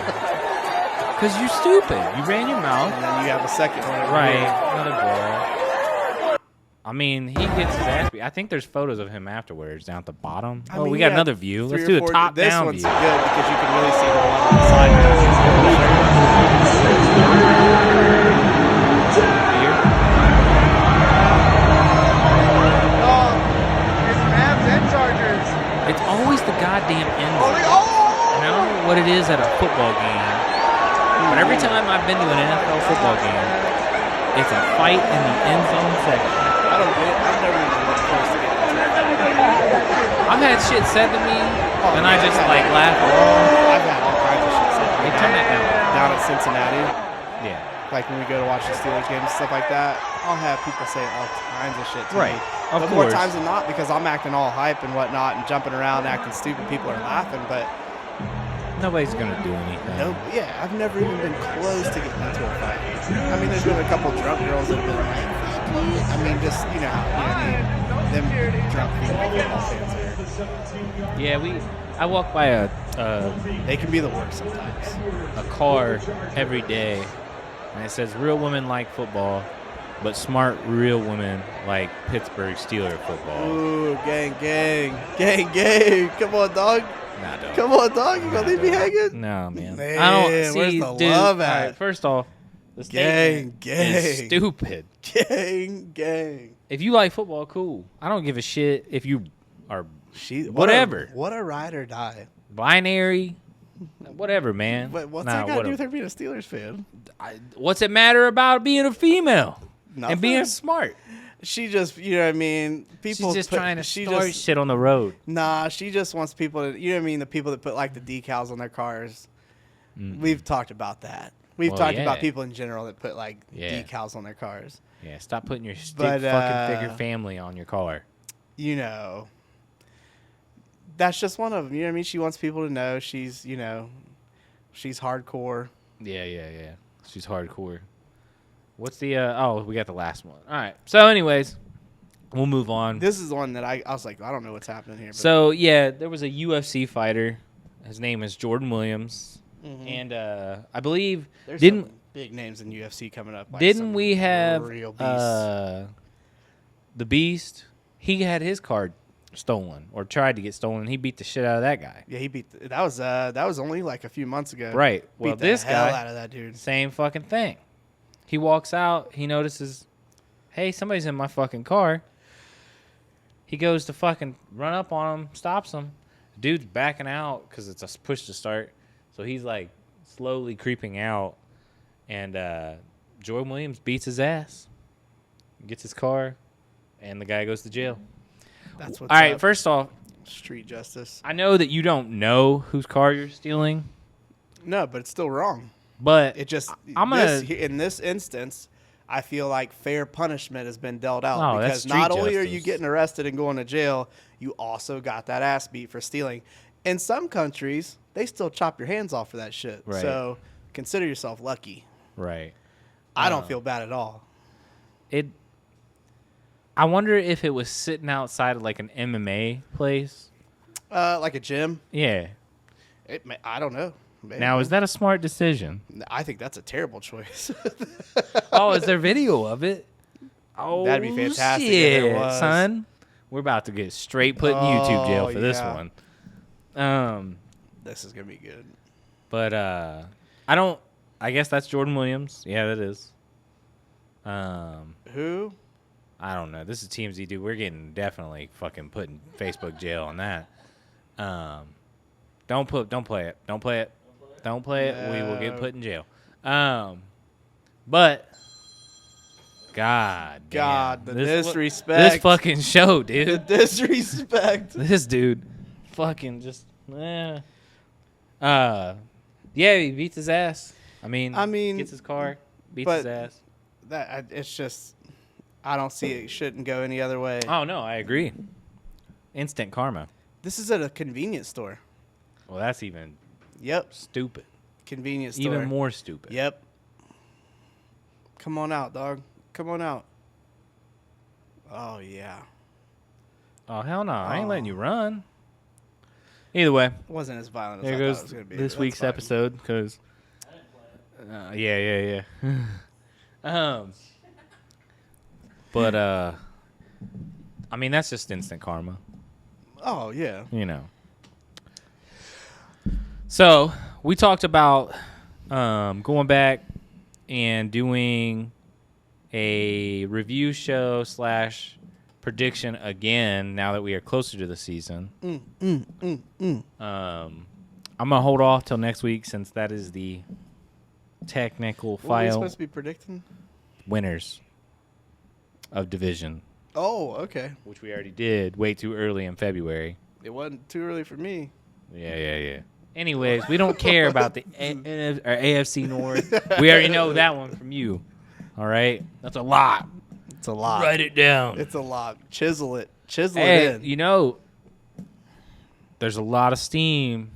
because you're stupid. You ran your mouth. And then you have a second one. Right, another brawl. I mean, he gets his ass beat. I think there's photos of him afterwards down at the bottom. I mean, we got another view. Let's do a top-down view. This one's good because you can really see the one on the side. Here. It's Mavs and Chargers. It's always the goddamn end zone. And I don't know what it is at a football game, but every time I've been to an NFL football game, it's a fight in the end zone section. I don't get it. I've never even been close to it. I've had shit said to me, and I just like laugh. I've had all kinds of shit said to me. Hey, turn that down. Down at Cincinnati. Yeah. Like when we go to watch the Steelers games and stuff like that, I'll have people say all kinds of shit to me. Of but more course. times than not, because I'm acting all hype and whatnot and jumping around, acting stupid, people are laughing. But Nobody's gonna do anything. no, yeah, I've never even been close to getting into a fight. I mean, there's been a couple drunk girls that have been like, I mean, just you know what I mean. Them drunk football fans here. Yeah, I walk by a They can be the worst sometimes. a car every day, and it says "Real women like football, but smart real women like Pittsburgh Steeler football." Ooh, gang. Come on, dog. Nah, dog. Come on, dog. You gonna leave me hanging? No, man. Man, I don't see, where's the dude. love at? All right, first off, the Gang, statement is gang. stupid. Gang. If you like football, cool. I don't give a shit if you are What whatever. What a ride or die. binary, whatever, man. But what's Nah, that got to do whatever. with her being a Steelers fan? What's it matter about being a female Nothing. and being smart? She just, you know what I mean? People She's just trying to she start just, shit on the road. Nah, she just wants people to, you know what I mean? The people that put like the decals on their cars. We've talked about that. We've Well, talked yeah. about people in general that put like Yeah. decals on their cars. Yeah, stop putting your stick But, fucking figure family on your car. You know, that's just one of them. You know what I mean? She wants people to know she's, you know, she's hardcore. Yeah. She's hardcore. What's the we got the last one. All right. So anyways, we'll move on. This is the one that I was like, I don't know what's happening here. But So yeah, there was a UFC fighter. His name is Jordan Williams. And I believe there's didn't some big names in UFC coming up. Like didn't some we have real beasts. the Beast? He had his card stolen or tried to get stolen. He beat the shit out of that guy. Yeah, he beat. That was only like a few months ago. Right. Well, Beat the this hell guy out of that dude. same fucking thing. He walks out. He notices, hey, somebody's in my fucking car. He goes to fucking run up on him, stops him. Dude's backing out because it's a push to start. So he's like slowly creeping out. And Jordan Williams beats his ass, gets his car, and the guy goes to jail. That's what's All right, up. first off, Street justice. I know that you don't know whose car you're stealing, No, but it's still wrong. but It just I'm gonna- in this instance, I feel like fair punishment has been dealt out Oh, that's because not street only are you justice. getting arrested and going to jail, you also got that ass beat for stealing. In some countries, they still chop your hands off for that shit. Right. So consider yourself lucky. right. I don't feel bad at all. I wonder if it was sitting outside of like an MMA place. Like a gym, Yeah. I don't know. Now, is that a smart decision? I think that's a terrible choice. Oh, is there video of it? Oh, That'd be fantastic if shit, there was. son. We're about to get straight put in YouTube jail Oh, for this yeah. one. This is gonna be good. But I guess that's Jordan Williams. Yeah, that is. Who? I don't know. This is TMZ, dude. We're getting definitely fucking put in Facebook jail on that. Don't play it. Don't play it. Don't play it. We will get put in jail. But God, The damn. disrespect. This fucking show, The dude. disrespect. This dude, fucking just. Yeah, he beats his ass. I mean, I mean, gets his car. beats his ass. It's just, I don't see it shouldn't go any other way. Oh, no, I agree. Instant karma. This is at a convenience store. Well, that's even Yep. stupid. Convenience store. Even more stupid. Yep. Come on out, dog. Come on out. Oh, yeah. Oh, hell no. I ain't letting you run. Either way, It wasn't as violent as there I thought it goes was going to be. this That's week's fine. episode because, yeah. But, I mean, that's just instant karma, Oh, yeah. you know. So, we talked about going back and doing a review show / prediction again now that we are closer to the season. I'm gonna hold off till next week since that is the technical What are we file supposed to be predicting? winners of division, Oh, okay. which we already did way too early in February. It wasn't too early for me. Yeah. Anyways, we don't care about the AFC North. We already know that one from you. All right, that's a lot. It's a lot. Write it down. It's a lot. Chisel it. Chisel Hey, it in. you know, there's a lot of steam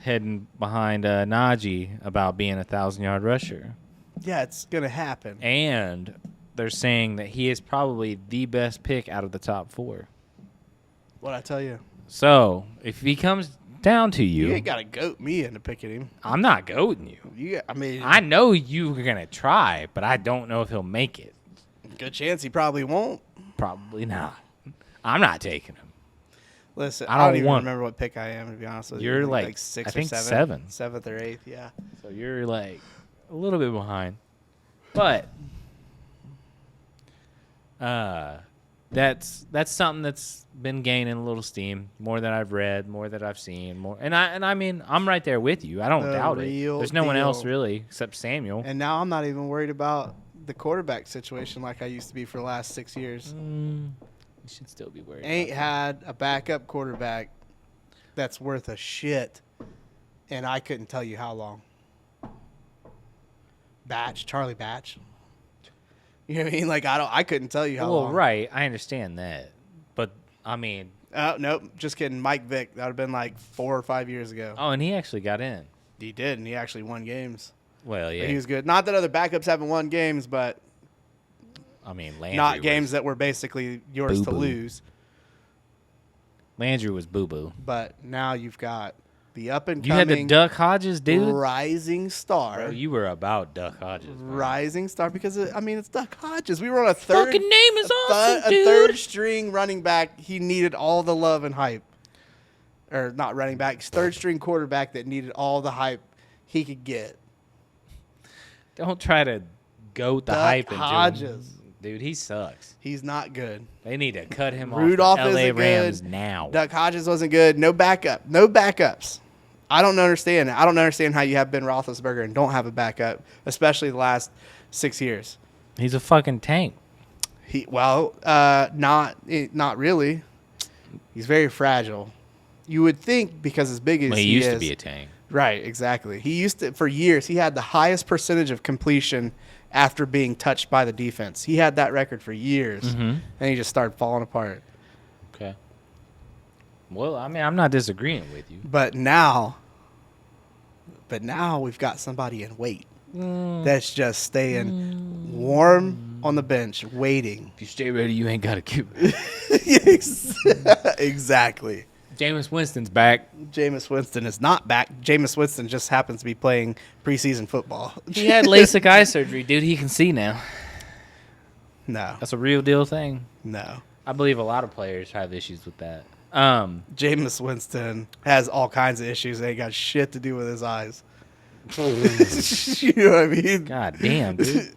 heading behind Najee about being a 1,000-yard rusher. Yeah, it's going to happen. And they're saying that he is probably the best pick out of the top 4. What'd I tell you? So, if he comes down to You you, ain't got to goat me into picking him. I'm not goading you. I I know you are going to try, but I don't know if he'll make it. good chance he probably won't. Probably not. I'm not taking him. Listen, I I don't don't even want- remember what pick I am, to be honest with you. You're I think like 6 I or think 7. 7. 7th or 8th, yeah. So you're like a little bit behind. But that's something that's been gaining a little steam. More than I've read, more that I've seen, more. And I mean, I'm right there with you. I don't The doubt it. real There's no one else deal. really except Samuel. And now I'm not even worried about the quarterback situation like I used to be for the last 6 years. You should still be worried. Ain't about had a backup quarterback that's worth a shit, and I couldn't tell you how long. Charlie Batch. You know what I mean? Like I couldn't tell you that. how Well, long. right, I understand that, but I mean, Nope, just kidding. Mike Vick. That would have been like 4 or 5 years ago. oh, and he actually got in. He did, and he actually won games. Well, yeah. He was good. Not that other backups haven't won games, but I mean, Landry not games that were basically yours to boo-boo. lose. Landry was boo boo. But now you've got the up and You had coming the Duck Hodges, dude. rising star. Bro, you were about Duck Hodges. man. Rising star because it's Duck Hodges. We were on a third Fucking name is awesome, a dude. third string running back. He needed all the love and hype, or not running back, third string quarterback that needed all the hype he could get. Don't try to goat the Duck hype into Hodges. him. Dude, he sucks. He's not good. They need to cut him Rudolph off the LA isn't Rams good. now. Duck Hodges wasn't good. No backup. No backups. I don't understand it. I don't understand how you have Ben Roethlisberger and don't have a backup, especially the last 6 years. He's a fucking tank. Not really. He's very fragile. You would think because as big as Well, he used to be a tank. Right, exactly. He used to, for years, he had the highest percentage of completion after being touched by the defense. He had that record for years, and he just started falling apart. Okay. Well, I mean, I'm not disagreeing with you. But now we've got somebody in wait that's just staying warm on the bench, waiting. If you stay ready, you ain't got to keep. Exactly. Jameis Winston's back. Jameis Winston is not back. Jameis Winston just happens to be playing preseason football. He had LASIK eye surgery, dude. He can see now. No, That's a real deal thing. no. I believe a lot of players have issues with that. Jameis Winston has all kinds of issues. They ain't got shit to do with his eyes. You know what I mean? God damn, dude.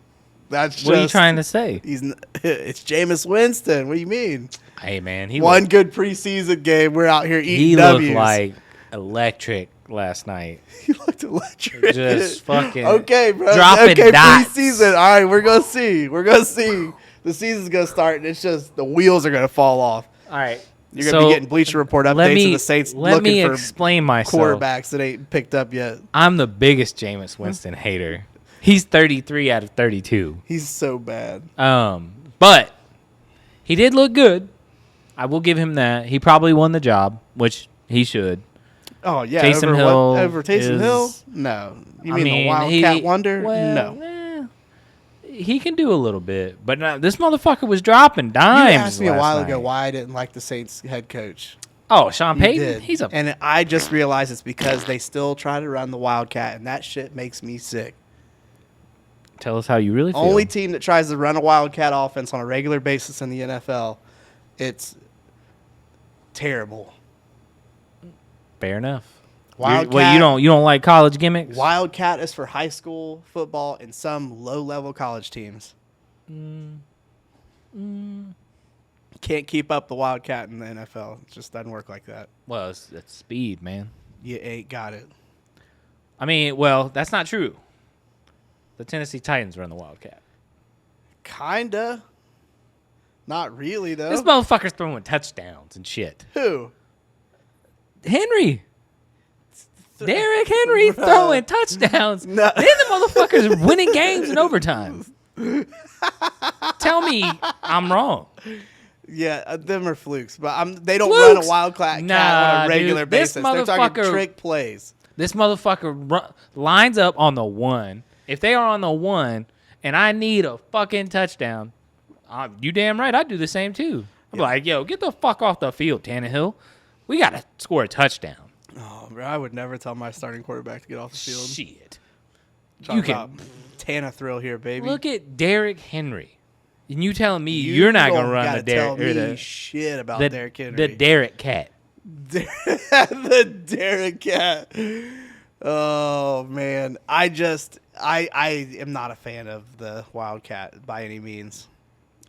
That's just, What are you trying to say? It's Jameis Winston. What do you mean? Hey, man. He One good preseason game. We're out here eating He W's. looked like electric last night. He looked electric. Just fucking okay, bro. dropping okay, dots. preseason. All right, we're gonna see. We're gonna see. The season's gonna start, and it's just the wheels are gonna fall off. All right. You're gonna be getting Bleacher Report updates, and the Saints let looking me for explain myself. quarterbacks that ain't picked up yet. I'm the biggest Jameis Winston hater. He's 33 out of 32. He's so bad. But he did look good. I will give him that. He probably won the job, which he should. Oh yeah, Taysom Hill over Taysom is- Hill? No. You I mean the Wildcat Wonder? Well, No. He can do a little bit, but no, this motherfucker was dropping dimes. You asked me a last while night. ago why I didn't like the Saints head coach. Oh, Sean You Payton? did. He's a And I just realized it's because they still try to run the Wildcat, and that shit makes me sick. Tell us how you really feel. Only team that tries to run a Wildcat offense on a regular basis in the NFL, it's terrible. Fair enough. Wildcat, You don't like college gimmicks? Wildcat is for high school football and some low-level college teams. Can't keep up the Wildcat in the NFL. It just doesn't work like that. Well, it's speed, man. You ain't got it. I mean, well, that's not true. The Tennessee Titans run the Wildcat. Kinda. Not really, though. This motherfucker's throwing touchdowns and shit. Who? Henry. Derrick Henry throwing touchdowns. No. Then the motherfucker's winning games in overtime. Tell me I'm wrong. Yeah, them are flukes, but they don't Flukes? run a Wildcat Nah, on a regular dude, this basis. They're talking motherfucker- trick plays. This motherfucker lines up on the one. If they are on the one and I need a fucking touchdown, you damn right I'd do the same too. I'm like, yo, get the fuck off the field, Tannehill. We got to score a touchdown. Oh, bro, I would never tell my starting quarterback to get off the field. Shit. Talk You can about Tana thrill here, baby. look at Derrick Henry. And you telling me you're not going to run gotta the Derrick tell or me the shit about the, Derrick Henry. the Derrick Cat. The Derrick Cat. Oh man, I am not a fan of the Wildcat by any means.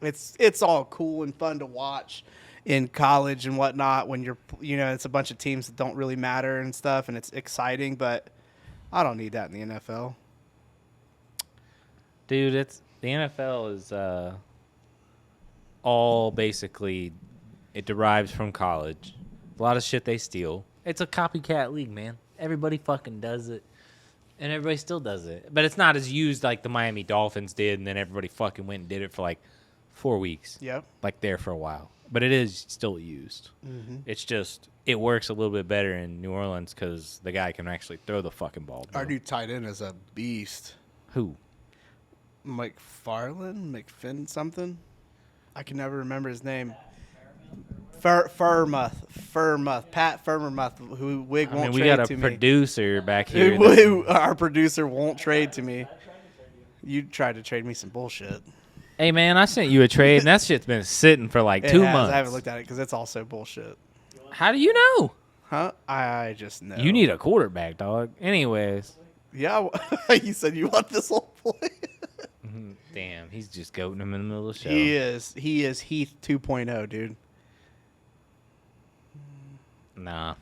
It's all cool and fun to watch in college and whatnot when it's a bunch of teams that don't really matter and stuff, and it's exciting, but I don't need that in the NFL. Dude, the NFL is all basically it derives from college. A lot of shit they steal. It's a copycat league, man. Everybody fucking does it. And everybody still does it. But it's not as used like the Miami Dolphins did, and then everybody fucking went and did it for like 4 weeks. Yep. Like there for a while. But it is still used. Mm-hmm. It's just, it works a little bit better in New Orleans because the guy can actually throw the fucking ball. Our new tight end is a beast. Who? McFinn something. I can never remember his name. Furmuth, Pat Furmuth, who Wig won't we trade got to a me. producer back here. Our producer won't trade to me. You tried to trade me some bullshit. Hey, man, I sent you a trade, and that shit's been sitting for like It 2 has. months. I haven't looked at it because it's also bullshit. How do you know? Huh? I just know. You need a quarterback, dog. Anyways. Yeah, you said you want this old boy. Damn, he's just goating him in the middle of the show. He is Heath 2.0, dude. Nah.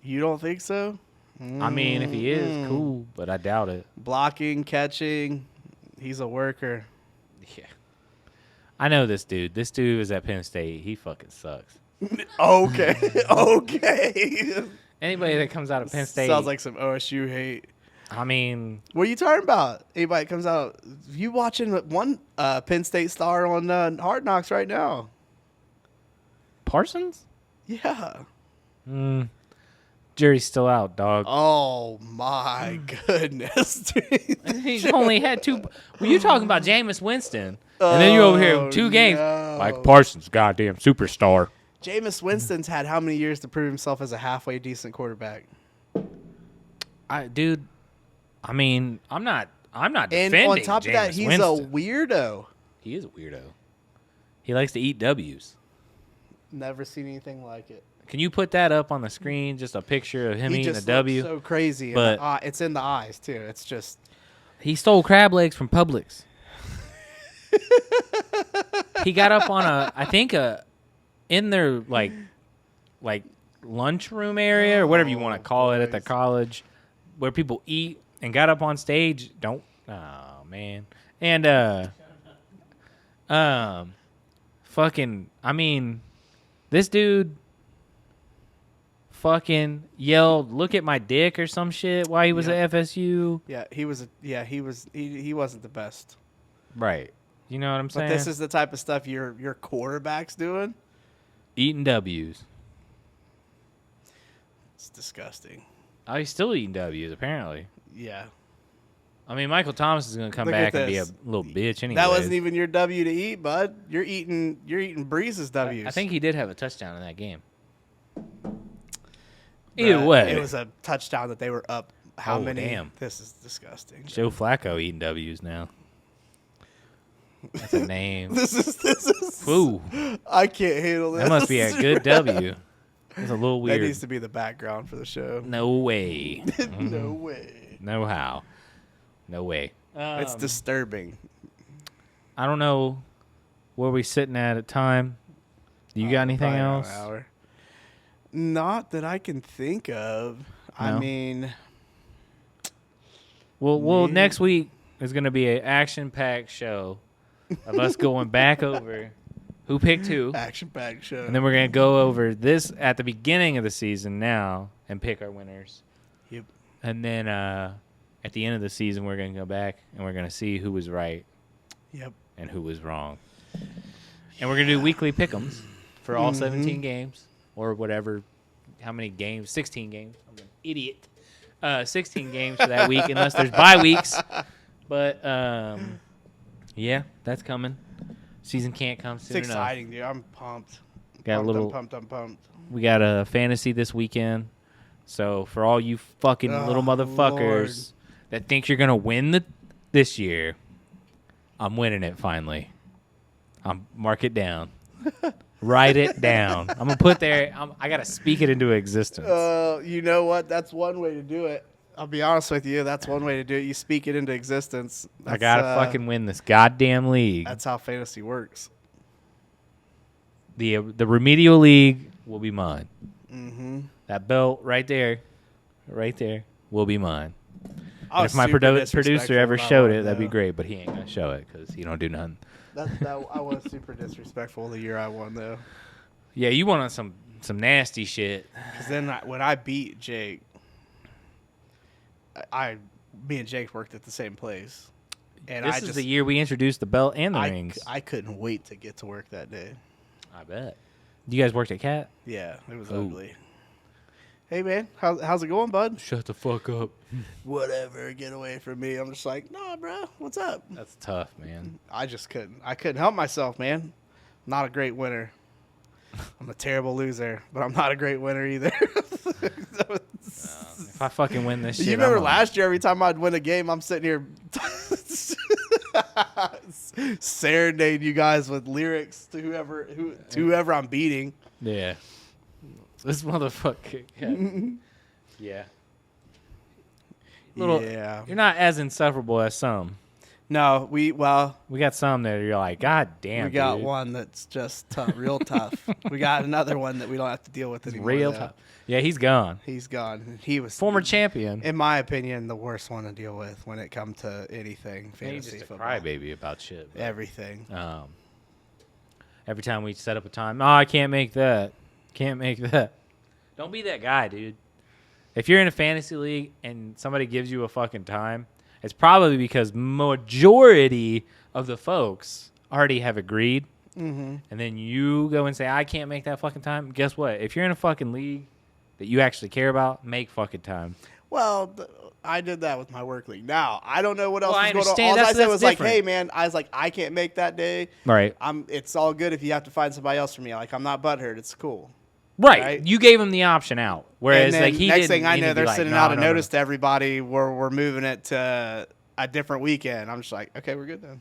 You don't think so? I mean, if he is, cool, but I doubt it. Blocking, catching, he's a worker. Yeah. I know this dude. This dude is at Penn State. He fucking sucks. Okay, okay. Anybody that comes out of Penn State. Sounds like some OSU hate. I mean, What are you talking about? Anybody that comes out? You watching one Penn State star on Hard Knocks right now? Parsons? Yeah. Jury's still out, dog. Oh my goodness, dude. He's only had 2. Well, you talking about Jameis Winston. And then you over here with 2 games. no. Like Parsons, goddamn superstar. Jameis Winston's had how many years to prove himself as a halfway decent quarterback? Dude, I mean, I'm not And defending on top of that, Jameis he's Winston. a weirdo. He is a weirdo. He likes to eat W's. Never seen anything like it. Can you put that up on the screen? Just a picture of him He eating a just W. looks so crazy. But- And it's in the eyes too. It's just He stole crab legs from Publix. He got up on in their like lunchroom area or whatever you want to call it at the college where people eat and got up on stage. Oh man. And fucking, I mean, this dude fucking yelled, "Look at my dick" or some shit while he was at FSU. Yeah, he wasn't the best. Right. You know what I'm saying? But this is the type of stuff your quarterback's doing. Eating W's. It's disgusting. Oh, he's still eating W's, apparently. Yeah. I mean, Michael Thomas is going to come Look back at and be a this. little bitch anyway. That wasn't even your W to eat, bud. You're eating Breeze's W's. I think he did have a touchdown in that game. Either But way. it was a touchdown that they were up. How Oh, many? damn. This is disgusting. Joe Flacco eating W's now. That's a name. This is. Woo. I can't handle this. That must be a good W. It's a little That weird. needs to be the background for the show. No way. No way. No how. No way. It's disturbing. I don't know where we sitting at time. Do you got anything Probably around else? an hour. Not that I can think of. I No? mean, Well, next week is going to be an action-packed show of us going back over who picked who. action-packed show. And then we're going to go over this at the beginning of the season now and pick our winners. Yep. And then at the end of the season, we're going to go back and we're going to see who was right Yep. and who was wrong. And we're going to do weekly pick'ems for all 17 games or whatever. How many games? 16 games. I'm an idiot. 16 games for that week unless there's bye weeks. But, yeah, that's coming. Season can't come soon It's enough. exciting, dude. I'm pumped. Got a little. I'm pumped. We got a fantasy this weekend. So for all you fucking little motherfuckers that think you're gonna win this year, I'm winning it finally. Mark it down. Write it down. I'm gonna put there. I gotta speak it into existence. You know what? That's one way to do it. I'll be honest with you. That's one way to do it. You speak it into existence. I gotta fucking win this goddamn league. That's how fantasy works. The remedial league will be mine. Mm-hmm. That belt right there, will be mine. I And was if my super producer disrespectful ever when I showed won, it, that'd be though. great. But he ain't gonna show it because he don't do nothing. I was super disrespectful the year I won, though. Yeah, you went on some nasty shit. Because then when I beat Jake, me and Jake worked at the same place. And This is the year we introduced the belt and the rings. I couldn't wait to get to work that day. I bet. You guys worked at Cat? Yeah, it was Ooh. ugly. Hey, man, how's it going, bud? Shut the fuck up. Whatever, get away from me. I'm just like, nah, bro, what's up? That's tough, man. I just couldn't. I couldn't help myself, man. Not a great winner. I'm a terrible loser, but I'm not a great winner either. If I fucking win this shit, You remember I'm last year, every time I'd win a game, I'm sitting here serenading you guys with lyrics to whoever I'm beating. Yeah. This motherfucker. Yeah. Yeah. You're not as insufferable as some. No, we We got some that you're like, God damn, we got dude. one that's just tough, real tough. We got another one that we don't have to deal with anymore. Real though. tough. Yeah, he's gone. He's gone. He was Former champion. in my opinion, the worst one to deal with when it comes to anything He's fantasy just a football. crybaby about shit. but, Everything. Every time we set up a time, I can't make that. Can't make that. Don't be that guy, dude. If you're in a fantasy league and somebody gives you a fucking time, it's probably because majority of the folks already have agreed. Mm-hmm. And then you go and say, I can't make that fucking time. Guess what? If you're in a fucking league that you actually care about, make fucking time. Well, I did that with my work league. Now, I don't know what else Well, I was going on. understand. All I That's- said that's was like, different. hey, man, I was like, I can't make that day. Right. It's all good if you have to find somebody else for me. Like, I'm not butthurt. It's cool. Right. Right. You gave him the option out. Whereas and then like he next didn't. thing I he know, didn't be they're like, sending no, out a no, notice to everybody. We're moving it to a different weekend. I'm just like, okay, we're good then.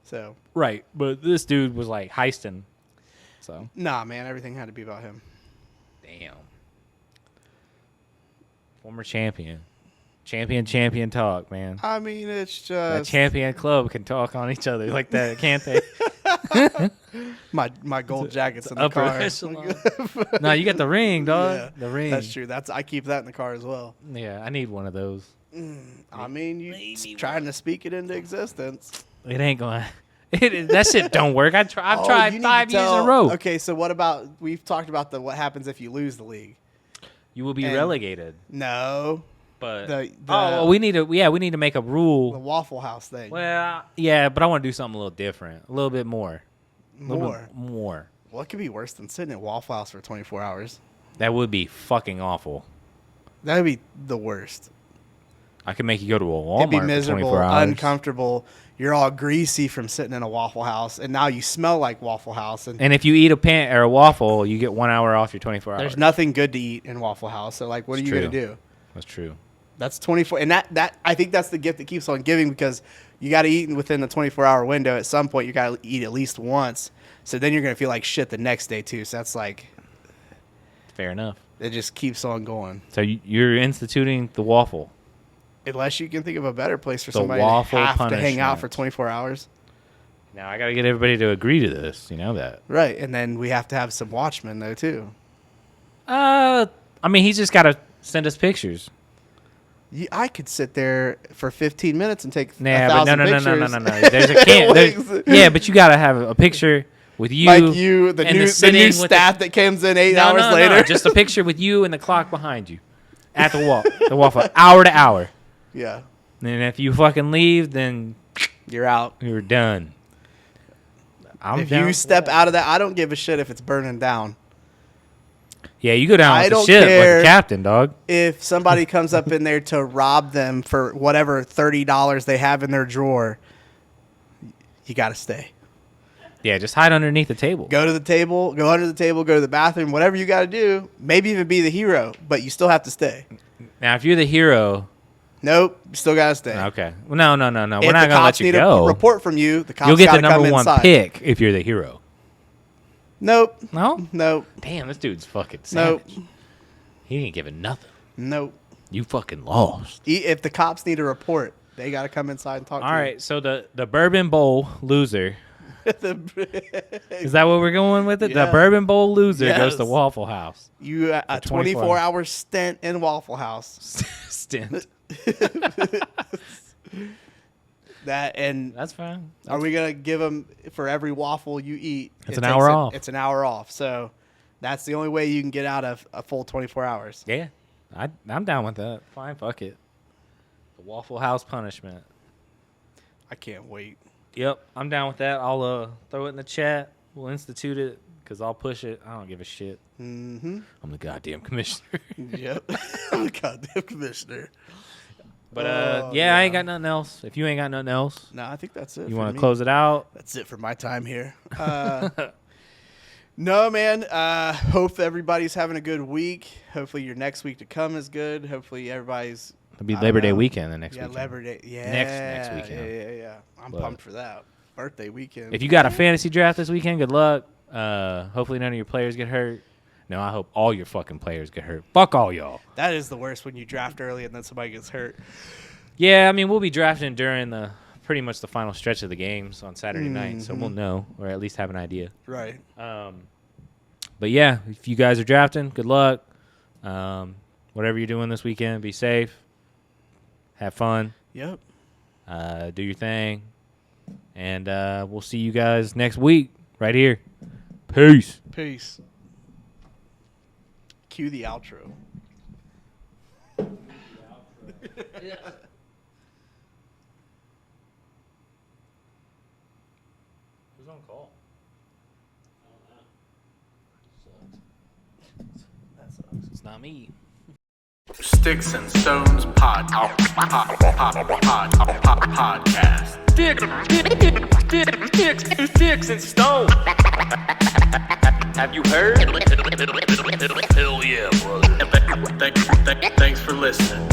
So, no. Right. But this dude was like heisting. So. nah, man, everything had to be about him. Damn. Former champion. Champion talk, man. I mean, it's That just champion club can talk on each other like that, can't they? my gold jackets in the Upper car. echelon. No, you got the ring, dog. Yeah, the ring. That's true. I keep that in the car as well. Yeah, I need one of those. I mean, you trying to speak it into existence. It ain't going. That shit don't work. I've Oh, tried you need 5 to years in a tell- row. Okay, so what about we've talked about what happens if you lose the league. You will be And- relegated. No, But the we need to make a rule. the Waffle House thing. Well, yeah, but I want to do something a little different, a little bit more. More. What could be worse than sitting at Waffle House for 24 hours? That would be fucking awful. That would be the worst. I could make you go to a Walmart It'd be for miserable, 24 hours. uncomfortable. You're all greasy from sitting in a Waffle House, and now you smell like Waffle House. And And if you eat a waffle, you get 1 hour off your 24 hours. there's nothing good to eat in Waffle House. So, like, what It's are you going true. to do? That's true. That's 24. And that I think that's the gift that keeps on giving, because you got to eat within the 24-hour window. At some point, you got to eat at least once. So then you're going to feel like shit the next day, too. So that's like, Fair enough. it just keeps on going. So you're instituting the waffle. Unless you can think of a better place for The somebody to waffle have to hang out punishment. for 24 hours. Now I got to get everybody to agree to this. You know that. Right. And then we have to have some watchmen, though, too. I mean, he's just got to send us pictures. I could sit there for 15 minutes and take Nah, 1,000 but no. pictures. There's a can. Yeah, but you got to have a picture with you. Like you, the and new sitting with staff that comes in 8 No, hours no, later. no, just a picture with you and the clock behind you at the waffle, hour to hour. Yeah. And if you fucking leave, then You're out. you're done. If you step out of that, I don't give a shit if it's burning down. Yeah, you go down I with the don't ship like care. a captain, dog. If somebody comes up in there to rob them for whatever $30 they have in their drawer, you got to stay. Yeah, just hide underneath the table. Go to the table, go under the table, go to the bathroom, whatever you got to do. Maybe even be the hero, but you still have to stay. Now, if you're the hero, Nope, you still got to stay. okay. Well, no. We're If not the gonna let cops you need go. a report from you, the cops You'll get got the to come number one inside. pick if you're the hero. Nope, No. nope, Damn, this dude's fucking savage. nope, He ain't giving nothing. nope. You fucking lost. If the cops need a report, they got to come inside and talk All to right, so the Bourbon Bowl loser. Is that what we're going with it? Yeah. The Bourbon Bowl loser goes to Yes. Waffle House. you. A 24-hour stint in Waffle House. Stint. That's fine. Are we gonna give them for every waffle you eat? It's an hour off. It's an hour off. So that's the only way you can get out of a full 24 hours. Yeah, I'm down with that. Fine, fuck it. The Waffle House punishment. I can't wait. Yep, I'm down with that. I'll throw it in the chat. We'll institute it because I'll push it. I don't give a shit. Mm-hmm. I'm the goddamn commissioner. Yep. I'm a goddamn commissioner. But Oh, I ain't got nothing else. If you ain't got nothing else, No, I think that's it. you want to close it out? That's it for my time here. No, man. Hope everybody's having a good week. Hopefully your next week to come is good. Hopefully everybody's. It'll be I don't Labor Day know. weekend the next Yeah, weekend. Labor Day. Yeah. Next weekend. Yeah. I'm But- pumped for that. Birthday weekend. If you got a fantasy draft this weekend, good luck. Hopefully none of your players get hurt. No, I hope all your fucking players get hurt. Fuck all y'all. That is the worst when you draft early and then somebody gets hurt. Yeah, I mean, we'll be drafting during pretty much the final stretch of the games on Saturday night, so we'll know, or at least have an idea. Right. But yeah, if you guys are drafting, good luck. Whatever you're doing this weekend, be safe. Have fun. Yep. Do your thing. And we'll see you guys next week right here. Peace. Peace. Cue the outro. Who's on call? It's not me. Sticks and Stones podcast. Sticks and stones. Have you heard? Hell yeah, brother. Thanks for listening.